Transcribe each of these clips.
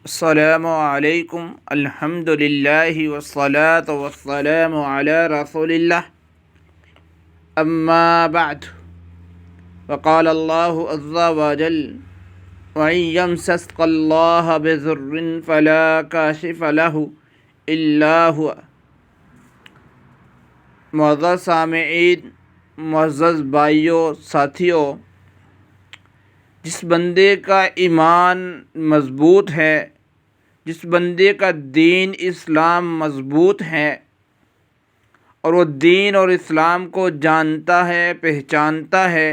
السلام علیکم الحمد للہ والصلاة والسلام علی رسول اللہ اما بعد وقال اللہ عز وجل وَإِن يَمْسَسْكَ اللَّهُ بِضُرٍّ فَلَا كَاشِفَ لَهُ إِلَّا هُوَ۔ معزز سامعین، معزز بھائیوں، ساتھیوں، جس بندے کا ایمان مضبوط ہے، جس بندے کا دین اسلام مضبوط ہے اور وہ دین اور اسلام کو جانتا ہے، پہچانتا ہے،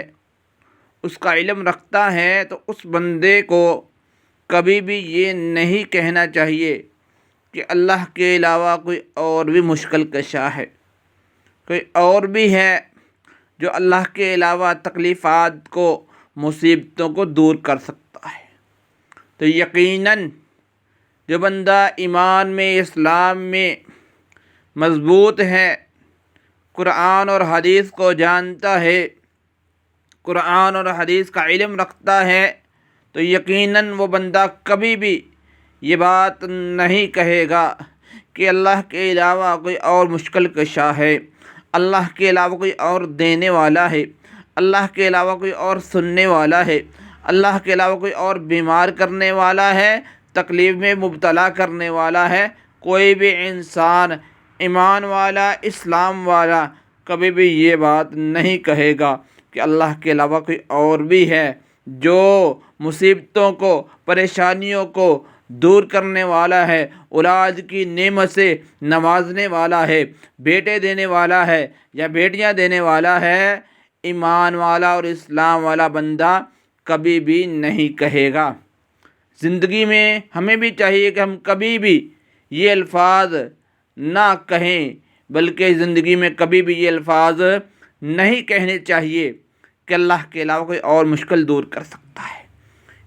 اس کا علم رکھتا ہے، تو اس بندے کو کبھی بھی یہ نہیں کہنا چاہیے کہ اللہ کے علاوہ کوئی اور بھی مشکل کشا ہے، کوئی اور بھی ہے جو اللہ کے علاوہ تکلیفات کو، مصیبتوں کو دور کر سکتا ہے۔ تو یقیناً جو بندہ ایمان میں، اسلام میں مضبوط ہے، قرآن اور حدیث کو جانتا ہے، قرآن اور حدیث کا علم رکھتا ہے، تو یقیناً وہ بندہ کبھی بھی یہ بات نہیں کہے گا کہ اللہ کے علاوہ کوئی اور مشکل کشا ہے، اللہ کے علاوہ کوئی اور دینے والا ہے، اللہ کے علاوہ کوئی اور سننے والا ہے، اللہ کے علاوہ کوئی اور بیمار کرنے والا ہے، تکلیف میں مبتلا کرنے والا ہے۔ کوئی بھی انسان ایمان والا، اسلام والا کبھی بھی یہ بات نہیں کہے گا کہ اللہ کے علاوہ کوئی اور بھی ہے جو مصیبتوں کو، پریشانیوں کو دور کرنے والا ہے، اولاد کی نعمت سے نوازنے والا ہے، بیٹے دینے والا ہے یا بیٹیاں دینے والا ہے۔ ایمان والا اور اسلام والا بندہ کبھی بھی نہیں کہے گا۔ زندگی میں ہمیں بھی چاہیے کہ ہم کبھی بھی یہ الفاظ نہ کہیں، بلکہ زندگی میں کبھی بھی یہ الفاظ نہیں کہنے چاہیے کہ اللہ کے علاوہ کوئی اور مشکل دور کر سکتا ہے،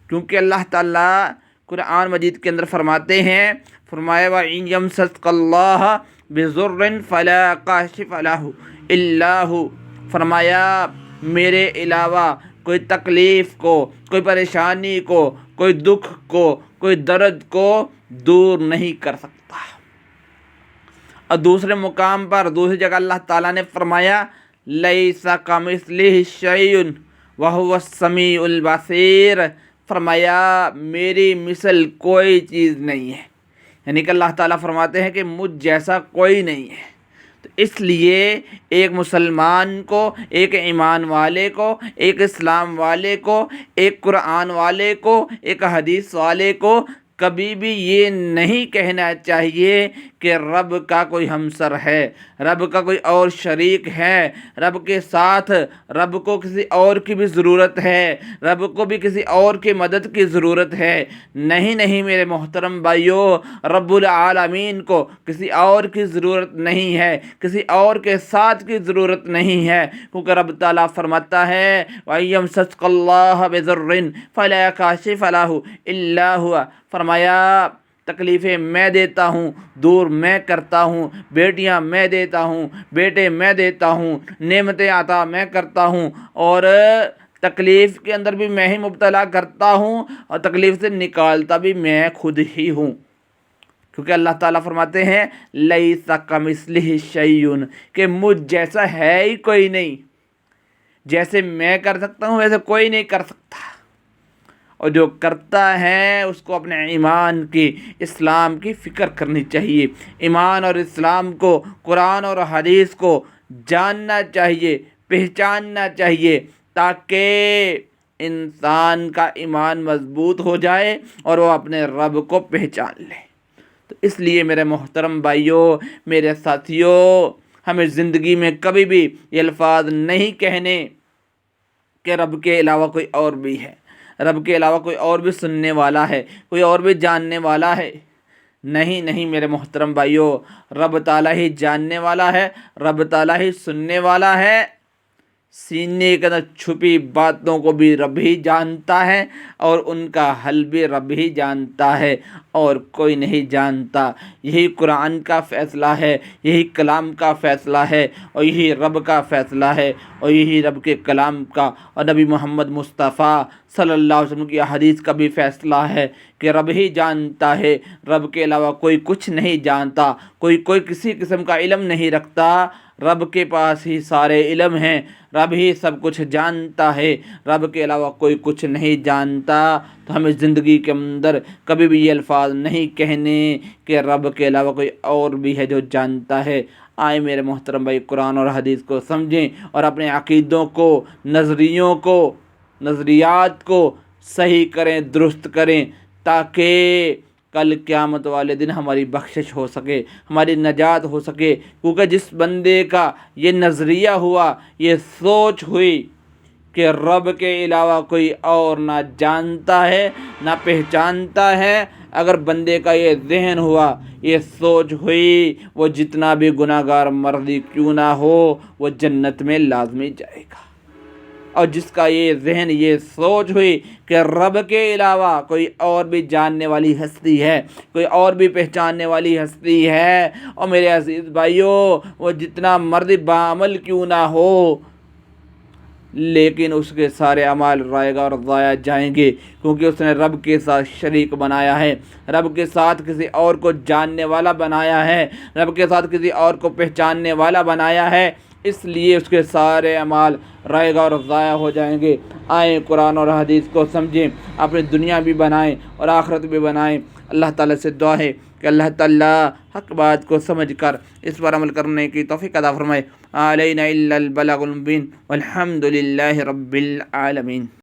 کیونکہ اللہ تعالیٰ قرآن مجید کے اندر فرماتے ہیں، فرمایا وَإِن يَمْسَسْكَ اللَّهُ بِضُرٍّ فَلَا كَاشِفَ لَهُ إِلَّا هُوَ۔ فرمایا میرے علاوہ کوئی تکلیف کو، کوئی پریشانی کو، کوئی دکھ کو، کوئی درد کو دور نہیں کر سکتا۔ اور دوسرے مقام پر، دوسری جگہ اللہ تعالیٰ نے فرمایا لَيْسَ كَمِثْلِهِ شَيْءٌ وَهُوَ السَّمِيعُ الْبَصِيرُ۔ فرمایا میری مثل کوئی چیز نہیں ہے، یعنی کہ اللہ تعالیٰ فرماتے ہیں کہ مجھ جیسا کوئی نہیں ہے۔ تو اس لیے ایک مسلمان کو، ایک ایمان والے کو، ایک اسلام والے کو، ایک قرآن والے کو، ایک حدیث والے کو کبھی بھی یہ نہیں کہنا چاہیے کہ رب کا کوئی ہمسر ہے، رب کا کوئی اور شریک ہے، رب کے ساتھ رب کو کسی اور کی بھی ضرورت ہے، رب کو بھی کسی اور کی مدد کی ضرورت ہے۔ نہیں نہیں میرے محترم بھائیوں، رب العالمین کو کسی اور کی ضرورت نہیں ہے، کسی اور کے ساتھ کی ضرورت نہیں ہے، کیونکہ رب تعالیٰ فرماتا ہے وَإِن يَمْسَسْكَ اللَّهُ بِضُرٍّ فَلَا كَاشِفَ لَهُ إِلَّا هُوَ۔ فرمایا تکلیفیں میں دیتا ہوں، دور میں کرتا ہوں، بیٹیاں میں دیتا ہوں، بیٹے میں دیتا ہوں، نعمتیں عطا میں کرتا ہوں، اور تکلیف کے اندر بھی میں ہی مبتلا کرتا ہوں، اور تکلیف سے نکالتا بھی میں خود ہی ہوں، کیونکہ اللہ تعالیٰ فرماتے ہیں لَيْسَ كَمِثْلِهِ شَيْءٌ، کہ مجھ جیسا ہے ہی کوئی نہیں، جیسے میں کر سکتا ہوں ویسے کوئی نہیں کر سکتا۔ اور جو کرتا ہے اس کو اپنے ایمان کی، اسلام کی فکر کرنی چاہیے، ایمان اور اسلام کو، قرآن اور حدیث کو جاننا چاہیے، پہچاننا چاہیے، تاکہ انسان کا ایمان مضبوط ہو جائے اور وہ اپنے رب کو پہچان لے۔ تو اس لیے میرے محترم بھائیوں، میرے ساتھیوں، ہمیں زندگی میں کبھی بھی یہ الفاظ نہیں کہنے کہ رب کے علاوہ کوئی اور بھی ہے، رب کے علاوہ کوئی اور بھی سننے والا ہے، کوئی اور بھی جاننے والا ہے۔ نہیں نہیں میرے محترم بھائیوں، رب تعالیٰ ہی جاننے والا ہے، رب تعالیٰ ہی سننے والا ہے، سینے کے اندر چھپی باتوں کو بھی رب ہی جانتا ہے، اور ان کا حل بھی رب ہی جانتا ہے، اور کوئی نہیں جانتا۔ یہی قرآن کا فیصلہ ہے، یہی کلام کا فیصلہ ہے، اور یہی رب کا فیصلہ ہے، اور یہی رب کے کلام کا اور نبی محمد مصطفیٰ صلی اللہ علیہ وسلم کی حدیث کا بھی فیصلہ ہے کہ رب ہی جانتا ہے، رب کے علاوہ کوئی کچھ نہیں جانتا، کوئی کسی قسم کا علم نہیں رکھتا، رب کے پاس ہی سارے علم ہیں، رب ہی سب کچھ جانتا ہے، رب کے علاوہ کوئی کچھ نہیں جانتا۔ تو ہمیں زندگی کے اندر کبھی بھی یہ الفاظ نہیں کہنے کہ رب کے علاوہ کوئی اور بھی ہے جو جانتا ہے۔ آئے میرے محترم بھائی، قرآن اور حدیث کو سمجھیں اور اپنے عقیدوں کو، نظریوں کو، نظریات کو صحیح کریں، درست کریں، تاکہ کل قیامت والے دن ہماری بخشش ہو سکے، ہماری نجات ہو سکے۔ کیونکہ جس بندے کا یہ نظریہ ہوا، یہ سوچ ہوئی کہ رب کے علاوہ کوئی اور نہ جانتا ہے نہ پہچانتا ہے، اگر بندے کا یہ ذہن ہوا، یہ سوچ ہوئی، وہ جتنا بھی گناہ گار مردی کیوں نہ ہو، وہ جنت میں لازمی جائے گا۔ اور جس کا یہ ذہن، یہ سوچ ہوئی کہ رب کے علاوہ کوئی اور بھی جاننے والی ہستی ہے، کوئی اور بھی پہچاننے والی ہستی ہے، اور میرے عزیز بھائیوں، وہ جتنا مرضی بعمل کیوں نہ ہو، لیکن اس کے سارے اعمال رائے گا اور ضائع جائیں گے، کیونکہ اس نے رب کے ساتھ شریک بنایا ہے، رب کے ساتھ کسی اور کو جاننے والا بنایا ہے، رب کے ساتھ کسی اور کو پہچاننے والا بنایا ہے، اس لیے اس کے سارے اعمال رائے گا اور ضائع ہو جائیں گے۔ آئیں قرآن اور حدیث کو سمجھیں، اپنی دنیا بھی بنائیں اور آخرت بھی بنائیں۔ اللہ تعالیٰ سے دعا ہے کہ اللہ تعالیٰ حق بات کو سمجھ کر اس پر عمل کرنے کی توفیق عطا فرمائے۔ علینا الا البلاغ المبین والحمد للہ رب العالمین۔